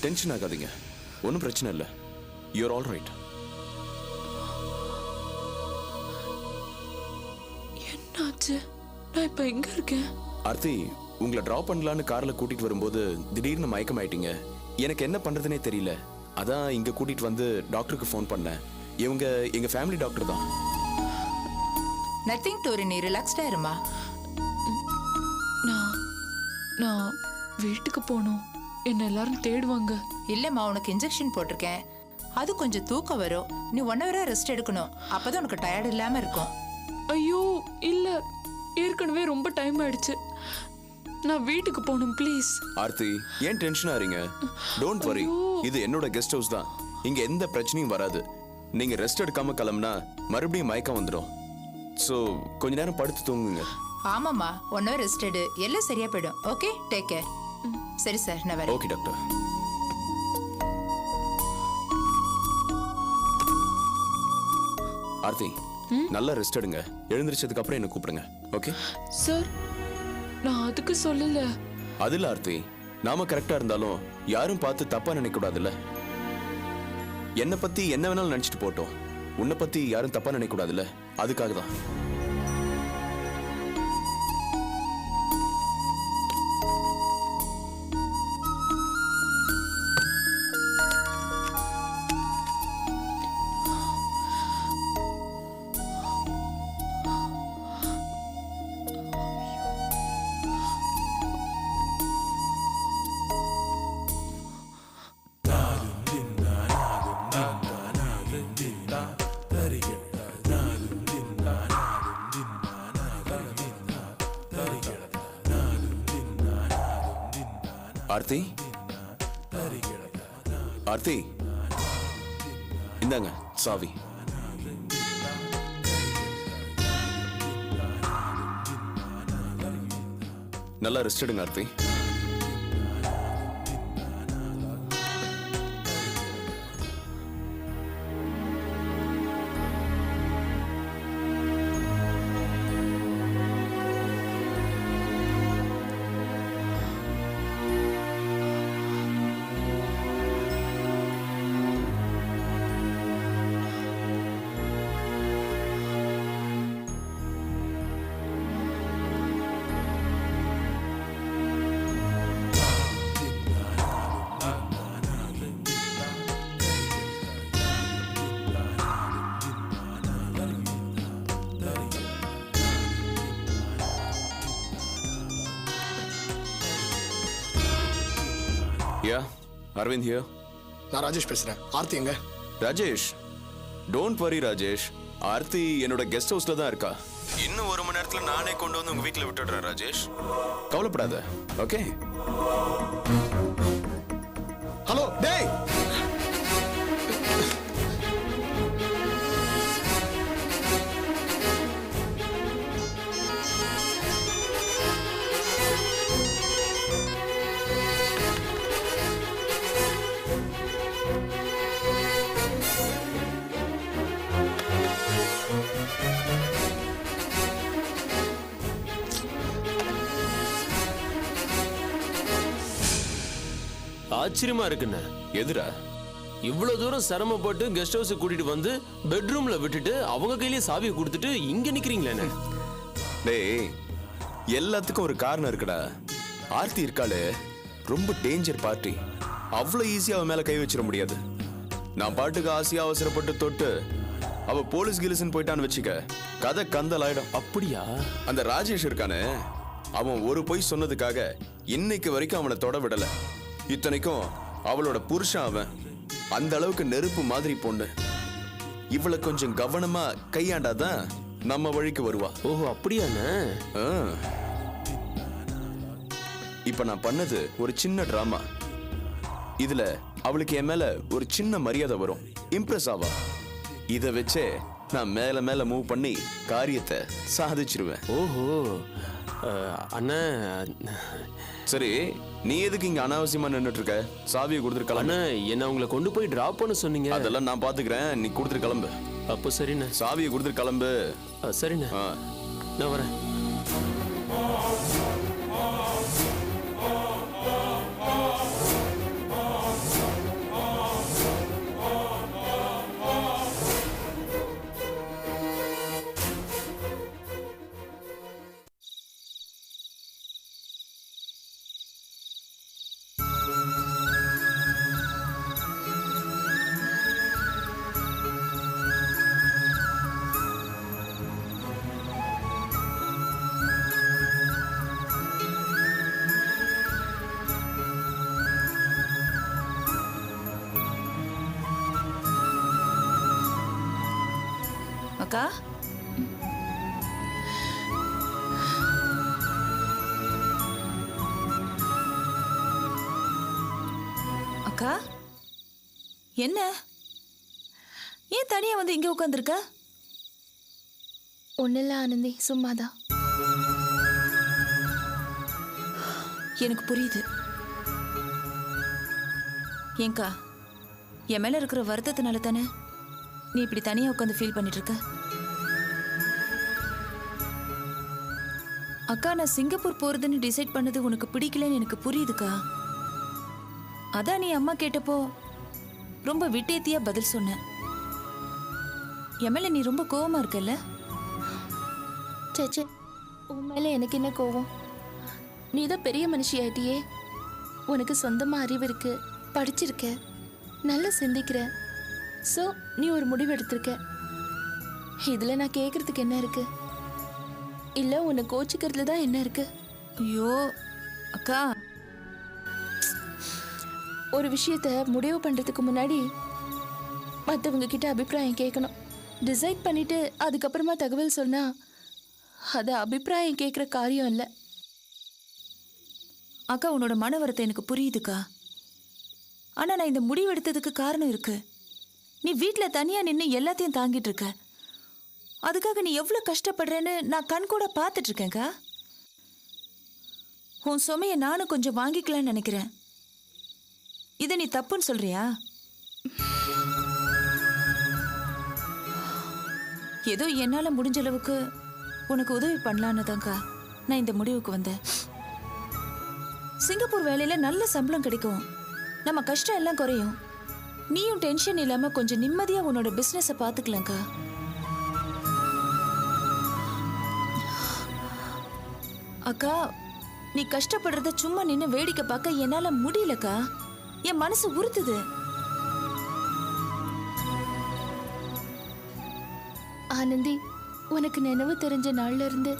Tension ஆகாதீங்க, ஒன்றும் பிரச்சனை இல்லை. You are all right. என்னாச்சு? நான் இப்ப எங்க இருக்கேன்? ஆர்த்தி, உங்களை டிராப் பண்ணலான்னு கார்ல கூட்டிட்டு வரும்போது திடீர்னு மயக்கம் ஆயிட்டீங்க. எனக்கு என்ன பண்றதுனே தெரியல. அதான் இங்க கூட்டிட்டு வந்து டாக்டருக்கு ஃபோன் பண்ணேன். இவங்க எங்க ஃபேமிலி டாக்டர் தான். நத்திங் டூரி, நீ ரிலாக்ஸ்டா இருமா. நான் வீட்டுக்கு போகணும். என்ன எல்லாரும் தேடுவாங்க. இல்லம்மா, உனக்கு இன்ஜெக்ஷன் போட்டிருக்கேன். அது கொஞ்சம் தூக்கம் வரும். நீ 1 hour ரெஸ்ட் எடுக்கணும். அப்பதான் உனக்கு டயர்ட் இல்லாம இருக்கும். ஐயோ இல்ல, ஏற்கனவே ரொம்ப டைம் ஆயிடுச்சு. நான் வீட்டுக்கு போகணும் ப்ளீஸ். ஆர்த்தி, ஏன் டென்ஷன் ஆறீங்க? டோன்ட் வரி, இது என்னோட கெஸ்ட் ஹவுஸ் தான். இங்க எந்த பிரச்சனையும் வராது. நீங்க ரெஸ்ட் எடுக்காம கிளம்புனா மறுபடியும் மயக்கம் வந்துடும். ஸோ கொஞ்ச நேரம் படுத்து தூங்குங்க. ஆமாம்மா, 1 hour ரெஸ்ட் எடு, எல்லாம் சரியா போயிடும். Okay, take care. சரி சார், நான் வரேன். Okay doctor. ஆர்த்தி, நல்லா ரெஸ்ட் எடுங்க. எழுந்திரிச்சதுக்கு அப்புறம் என்ன கூப்பிடுங்க. ஓகே சார், நான் அதுக்கு சொல்லல. அதுல ஆர்த்தி, நாம கரெக்டா இருந்தாலும் யாரும் பார்த்து தப்பா நினைக்க கூடாதுல்ல. என்னை பத்தி என்ன வேணாலும் நினைச்சிட்டு போட்டோம், உன்னை பத்தி யாரும் தப்பா நினைக்க கூடாதுல்ல, அதுக்காக தான். ஆர்த்தி, ஆர்த்தி, இந்தாங்க சாவி. நல்லா ரெஸ்ட் எடுங்க ஆர்த்தி. Yeah, Arvind here. நான் ராஜேஷ் பேசுறேன். ஆர்த்தி எங்க? Rajesh, don't worry Rajesh. ஆர்த்தி என்னோட கெஸ்ட் ஹவுஸ்ல தான் இருக்கா. இன்னும் 1 மணி நேரத்துல நானே கொண்டு வந்து உங்க வீட்டுல விட்டுடுறேன் ராஜேஷ். கவலைப்படாத. ஓகே. ஹலோ டேய், ஆச்சரியமா இருக்குண்ணே. எதுரா இவ்வளவு தூரம் சிரமப்பட்டு கெஸ்ட் ஹவுஸ் கூட்டிட்டு வந்து பெட்ரூம்ல விட்டுட்டு அவங்க கையிலேயே சாவியை கொடுத்துட்டு இங்க நிக்கிறீங்களே? டேய், எல்லாத்துக்கும் ஒரு காரணம் இருக்குடா. ஆர்த்தி இருக்காளே, ரொம்ப டேஞ்சர் பார்ட்டி. அவ்வளோ ஈஸியா அவன் மேல கை வச்சிட முடியாது. நான் பாட்டுக்கு ஆசையா அவசரப்பட்டு தொட்டு அவ போலீஸ் கிலிசன் போயிட்டான்னு வச்சுக்க, கதை கந்தல் ஆயிடும். அப்படியா? அந்த ராஜேஷ் இருக்கானே, அவன் ஒரு பொய் சொன்னதுக்காக இன்னைக்கு வரைக்கும் அவனை தொட விடல. இத்தனைக்கும் அவளோட புருஷன் அவன். அந்த அளவுக்கு நெருப்பு மாதிரி பொண்ணு. இவளை கொஞ்சம் கவனமா கையாண்டாதான் நம்ம வழிக்கு வருவா. ஓஹோ, அப்படியாண்ணே? இப்ப நான் பண்ணது ஒரு சின்ன டிராமா. இதுல அவளுக்கு என் மேல ஒரு சின்ன மரியாதை வரும், இம்ப்ரெஸ் ஆவா. இத வச்சே நான் மேல மேல மூவ் பண்ணி காரியத்தை சாதிச்சிருவேன். ஓஹோ அண்ணா. சரி, நீ எதுக்கு இங்க அனாவசியமா நின்னுட்டு இருக்க? சாவியை கொடுத்துட்டு கிளம்பு. அண்ணா, என்ன உங்களை கொண்டு போய் டிராப் பண்ண சொன்னீங்க. அதெல்லாம் நான் பாத்துக்கிறேன், நீ கொடுத்துட்டு கிளம்பு. அப்போ சரிண்ணே. சாவியை கொடுத்துட்டு கிளம்பு. சரிண்ணே, நான் வரேன். அக்கா அக்கா என்ன ஏன் தனியா வந்து இங்க உட்காந்துருக்க? ஒன்றும் இல்லை ஆனந்தி, சும்மாதான். எனக்கு புரியுது. ஏங்கா, என் மேல இருக்கிற வருத்தத்தினால தானே நீ இப்படி தனியா உட்காந்து ஃபீல் பண்ணிட்டு இருக்க? அக்கா, நான் சிங்கப்பூர் போறதுன்னு டிசைட் பண்ணது உனக்கு பிடிக்கலன்னு எனக்கு புரியுதுக்கா. அதான் நீ அம்மா கேட்டப்போ ரொம்ப விட்டேத்தியா பதில் சொன்ன. என் மேல நீ ரொம்ப கோவமா இருக்கல்ல? சேச்சே, உன் மேலே எனக்கு என்ன கோவம்? நீ தான் பெரிய மனுஷி ஆயிட்டியே. உனக்கு சொந்தமாக அறிவு இருக்கு, படிச்சிருக்க, நல்லா சிந்திக்கிற. ஸோ நீ ஒரு முடிவு எடுத்திருக்க. இதில் நான் கேட்குறதுக்கு என்ன இருக்கு? இல்லை உன்னை கோச்சிக்கிறதுல தான் என்ன இருக்கு? ஐயோ அக்கா, ஒரு விஷயத்த முடிவு பண்ணுறதுக்கு முன்னாடி மற்றவங்க கிட்ட அபிப்பிராயம் கேட்கணும். டிசைட் பண்ணிட்டு அதுக்கப்புறமா தகவல் சொன்னா அது அபிப்பிராயம் கேட்குற காரியம் இல்லை. அக்கா, உன்னோட மன வருத்தம் எனக்கு புரியுதுக்கா. ஆனா நான் இந்த முடிவு எடுத்ததுக்கு காரணம் இருக்கு. நீ வீட்டில் தனியா நின்று எல்லாத்தையும் தாங்கிட்டு இருக்க. அதுக்காக நீ எவ்வளவு கஷ்டப்படுறேன்னு நான் கண் கூட பார்த்துட்டு இருக்கேன்க்கா. உன் சுமையை நானும் கொஞ்சம் வாங்கிக்கலான்னு நினைக்கிறேன். இதை நீ தப்புன்னு சொல்றியா? ஏதோ என்னால முடிஞ்ச அளவுக்கு உனக்கு உதவி பண்ணலான்னு தான்க்கா நான் இந்த முடிவுக்கு வந்தேன். சிங்கப்பூர் வேலையில நல்ல சம்பளம் கிடைக்கும், நம்ம கஷ்டம் எல்லாம் குறையும். நீயும் டென்ஷன் இல்லாம கொஞ்சம் நிம்மதியா உன்னோட பிசினஸ பாத்துக்கலாம்க்கா. அக்கா, நீ கஷ்டப்படுறத சும்மா நின்று வேடிக்கை பார்க்க என்னால முடியலக்கா. என் மனசு உறுத்துது. ஆனந்தி, உனக்கு நினைவு தெரிஞ்ச நாள்ல இருந்து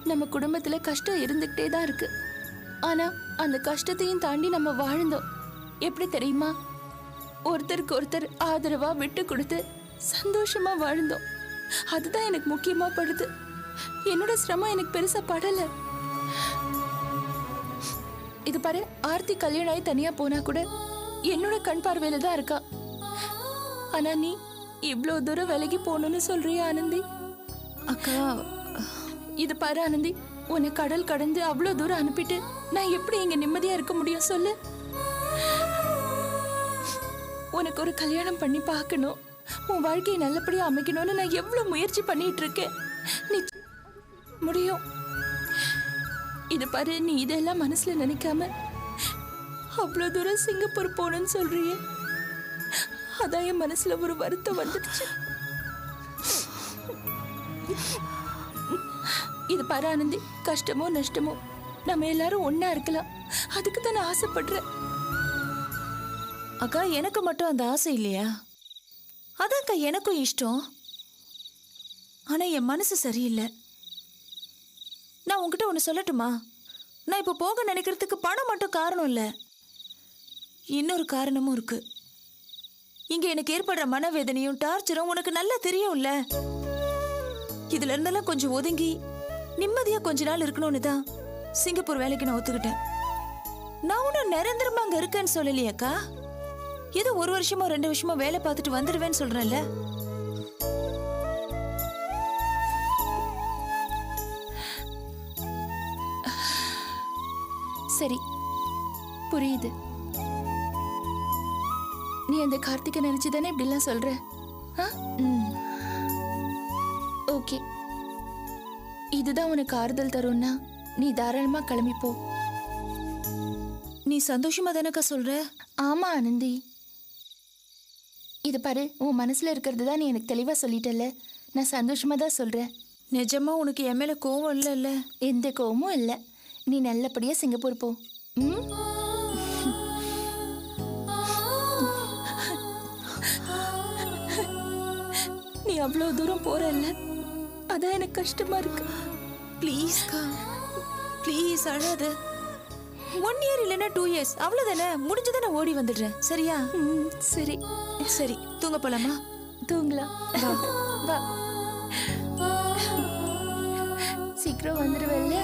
நம்ம குடும்பத்துல கஷ்டம் இருந்துகிட்டே தான் இருக்கு. ஆனா அந்த கஷ்டத்தையும் தாண்டி நம்ம வாழ்ந்தோம். எப்படி தெரியுமா? ஒருத்தருக்கு ஒருத்தர் ஆதரவா விட்டு கொடுத்து சந்தோஷமா வாழ்ந்தோம். அதுதான் எனக்கு முக்கியமா படுது. என்னோட சிரமம் எனக்கு பெருசா படல. இது பாரு, ஆர்த்தி கல்யாணம் ஆகி தனியா போனா கூட என்னோட கண் பார்வையில தான் இருக்கா. ஆனா நீ இவ்ளோ தூரம் விலகி போகணும்னு சொல்றியா ஆனந்தி? அக்கா, இது பாரு ஆனந்தி, உன்னை கடல் கடந்து அவ்வளோ தூரம் அனுப்பிட்டு நான் எப்படி இங்க நிம்மதியா இருக்க முடியும் சொல்லு? உனக்கு ஒரு கல்யாணம் பண்ணி பார்க்கணும், உன் வாழ்க்கையை நல்லபடியா அமைக்கணும்னு நான் எவ்வளவு முயற்சி பண்ணிட்டு இருக்கேன். நீ முடியும். இது பாரு, நீ இதெல்லாம் மனசுல நினைக்காம அவ்வளோ தூரம் சிங்கப்பூர் போகணும்னு சொல்றியே, அதான் என் மனசுல ஒரு வருத்தம் வந்துடுச்சு. இது பாரு ஆனந்தி, கஷ்டமோ நஷ்டமோ நம்ம எல்லாரும் ஒன்னா இருக்கலாம். அதுக்கு தான் நான் ஆசைப்படுறேன். அக்கா, எனக்கு மட்டும் அந்த ஆசை இல்லையா? அதான்க்கா எனக்கும் இஷ்டம். ஆனா என் மனசு சரியில்லை. நான் உன்கிட்ட ஒன்று சொல்லட்டுமா? நான் இப்போ போக நினைக்கிறதுக்கு பணம் மட்டும் காரணம் இல்லை, இன்னொரு காரணமும் இருக்கு. இங்க எனக்கு ஏற்படுற மனவேதனையும் டார்ச்சரும் உனக்கு நல்லா தெரியும்ல. இதுல இருந்தெல்லாம் கொஞ்சம் ஒதுங்கி நிம்மதியா கொஞ்ச நாள் இருக்கணும்னு தான் சிங்கப்பூர் வேலைக்கு நான் ஒத்துக்கிட்டேன். நான் ஒன்றும் நிரந்தரமா அங்க இருக்கேன்னு சொல்லலையாக்கா. ஏதோ 1 வருஷமோ 2 வருஷமோ வேலை பார்த்துட்டு வந்துடுவேன்னு சொல்றேன்ல. சரி, புரியுது. நீ அந்த கார்த்திகை நினைச்சுதானே இப்படிலாம் சொல்ற? ஓகே, இதுதான் உனக்கு ஆறுதல் தரும்னா நீ தாராளமா கிளம்பிப்போ. நீ சந்தோஷமா தானக்கா சொல்ற? ஆமா ஆனந்தி, இது பாரு, உன் மனசுல இருக்கிறது தான் நீ எனக்கு தெளிவா சொல்லிட்டல. நான் சந்தோஷமா தான் சொல்றேன். நிஜமா உனக்கு என் மேல கோவம் இல்லைல்ல? எந்த கோவமும் இல்லை. நீ நல்லபடியா சிங்கப்பூர் போ. நீ அவ்வளோ தூரம் போறல்ல, அதான் எனக்கு கஷ்டமா இருக்கு. ப்ளீஸ்க்கா, ப்ளீஸ் அழாத. 1 இயர் இல்லைன்னா 2 இயர்ஸ் அவ்வளோதானே, முடிஞ்சதை நான் ஓடி வந்துடுறேன். சரியா? சரி சரி, தூங்க போலாமா? தூங்கலாம். வா. வா. சீக்கிரம் வந்துடுவல்ல?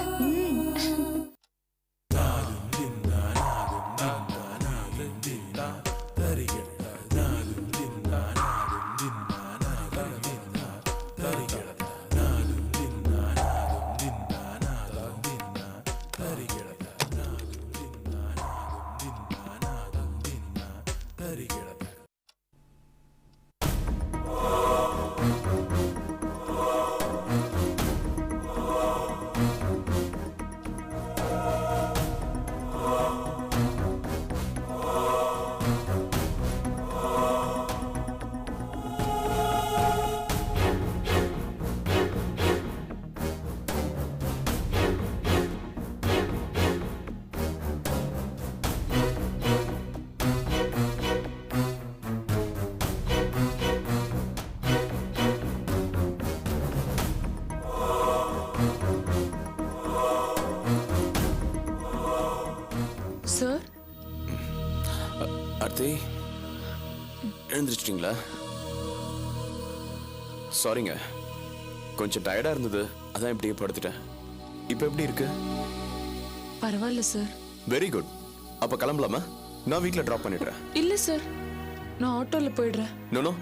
சார், ஆர்த்தி எழுந்திரிச்சிட்டிங்களா? சாரிங்க, கொஞ்சம் டயர்டா இருந்தது, அதான் இப்படியே படுத்துட்டேன். இப்போ எப்படி இருக்கு? பரவாயில்ல சார். Very good. அப்ப கிளம்பலாமா? நான் வீட்ல டிராப் பண்ணிடுறேன். இல்ல சார், நான் ஆட்டோல போயிடுறேன். நோ,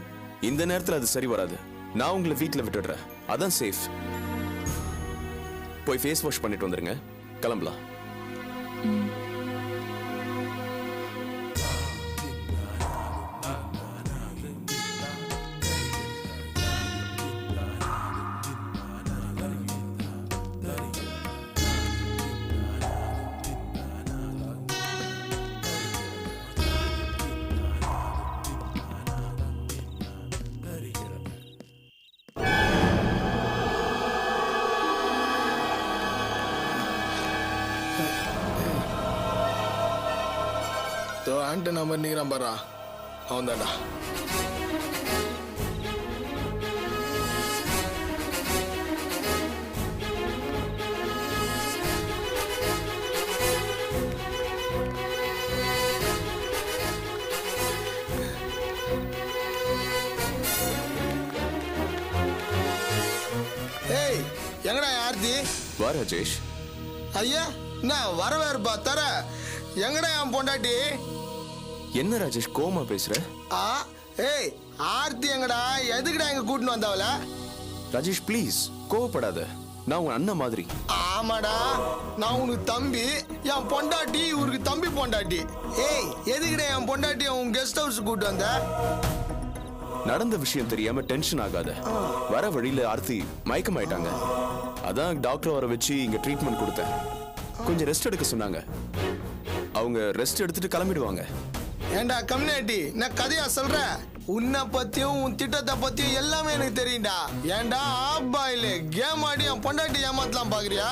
இந்த நேரத்துல அது சரி வராது. நான் உங்களை வீட்ல விட்டுடுறேன், அதான் சேஃப். போய் ஃபேஸ் வாஷ் பண்ணிட்டு வந்துருங்க, கிளம்பலாம். ஆண்ட நம்பர் நீங்கிறான் பாரா, அவன் தான்டா. ஏய், எங்கடா ஆர்த்தி? வா ராஜேஷ். ஐயா, நான் வரவே இருப்பா தர. எங்கடா என் பொண்டாட்டி? என்ன ராஜேஷ் கோமா பேசுற? ஏய், ஆர்த்தி எங்கடா? எதுக்குடா எங்க கூட்டின்னு வந்தவள? ராஜேஷ் ப்ளீஸ் கோவப்படாத, நான் உன் அண்ணன் மாதிரி. ஆமாடா, நான் உனக்கு தம்பி, என் பொண்டாட்டி இவருக்கு தம்பி பொண்டாட்டி. ஏய், எதுக்குடா என் பொண்டாட்டி உன் கெஸ்ட் ஹவுஸ் கூட்டு வந்த? நடந்த விஷயம் தெரியாம டென்ஷன் ஆகாத. வர வழியில ஆர்த்தி மயக்கமாயிட்டாங்க, அதான் டாக்டர் வர வச்சு இங்க ட்ரீட்மெண்ட் கொடுத்தேன். கொஞ்சம் ரெஸ்ட் எடுக்க சொன்னாங்க, அவங்க ரெஸ்ட் எடுத்துட்டு கிளம்பிடுவாங்க. ஏண்டா கம்யூனிட்டி, நான் கதையா சொல்றேன். உன்னை பத்தியும் உன் திட்டத்தை பத்தியும் எல்லாமே எனக்கு தெரியும்டா. ஏண்டா ஆபாயில கேம் ஆடி என் பொண்டாட்டி ஏமாத்தலாம் பாக்குறியா?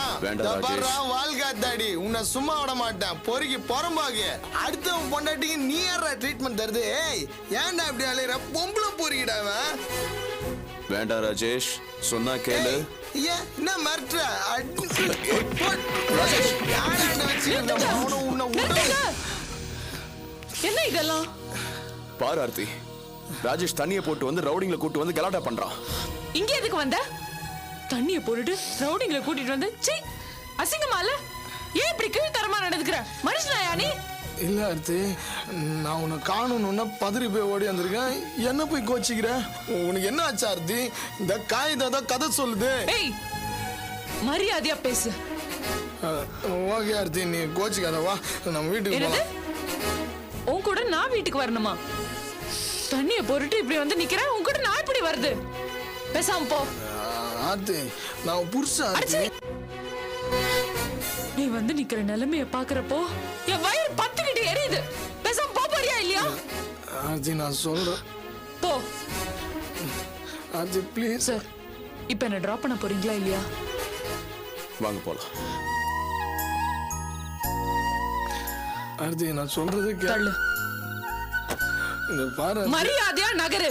வாழ்க்கை தாடி, உன்னை சும்மா விட மாட்டேன். பொறுக்கி புறம்பாகு. அடுத்த உன் பொண்டாட்டிக்கு நீ ஏற ட்ரீட்மெண்ட் தருது. ஏய், ஏண்டா இப்படி அலையிற? பொம்பளை பொறுக்கிடா அவன். வேண்டாம் ராஜேஷ், சொன்னா கேளு. என்ன மிரட்டுற? என்ன இதெல்லாம்? பாரு ஆர்த்தி, ராஜேஷ் தண்ணியை போட்டு வந்து ரவுடிங்களை கூட்டு வந்து கலாட்டா பண்றான். இங்க எதுக்கு வந்த? தண்ணிய போட்டுட்டு ரவுடிங்களை கூட்டிட்டு வந்து சீ, அசிங்கமா இல்ல? ஏன் இப்படி கீழ்த்தரமா நடந்துக்கிற? மனுஷனாயா நீ? இல்ல ஆர்த்தி, நான் உன்னை காணணும்னா பதறி போய் ஓடி வந்திருக்கேன். என்ன போய் கோச்சிக்கிற? உனக்கு என்ன ஆச்சு ஆர்த்தி? இந்த காகிதம் தான் கதை சொல்லுது. ஏய், மரியாதையா பேசு. ஓகே ஆர்த்தி, நீ கோச்சிக்காத, வா நம்ம வீட்டுக்கு போலாம். உன் கூட நான் வீட்டுக்கு வரணுமா? தண்ணிய போட்டுட்டு இப்படி வந்து நிக்கிறேன், உன் கூட நான் இப்படி வருது? பேசாம போ. ஆர்த்தி, நான் புருஷன் ஆர்த்தி. நீ வந்து நிக்கிற நிலைமைய பாக்குறப்போ என் வயிறு பத்துக்கிட்டு எரியுது. பேசாம போ போறியா இல்லையா? ஆர்த்தி, நான் சொல்றேன். போ. ஆர்த்தி ப்ளீஸ். சார், இப்ப என்ன டிராப் பண்ண போறீங்களா இல்லையா? வாங்க போலாம். ஆர்த்தி, நான் சொல்றது தள்ளு. பாரு, மரியாதையா நகரு.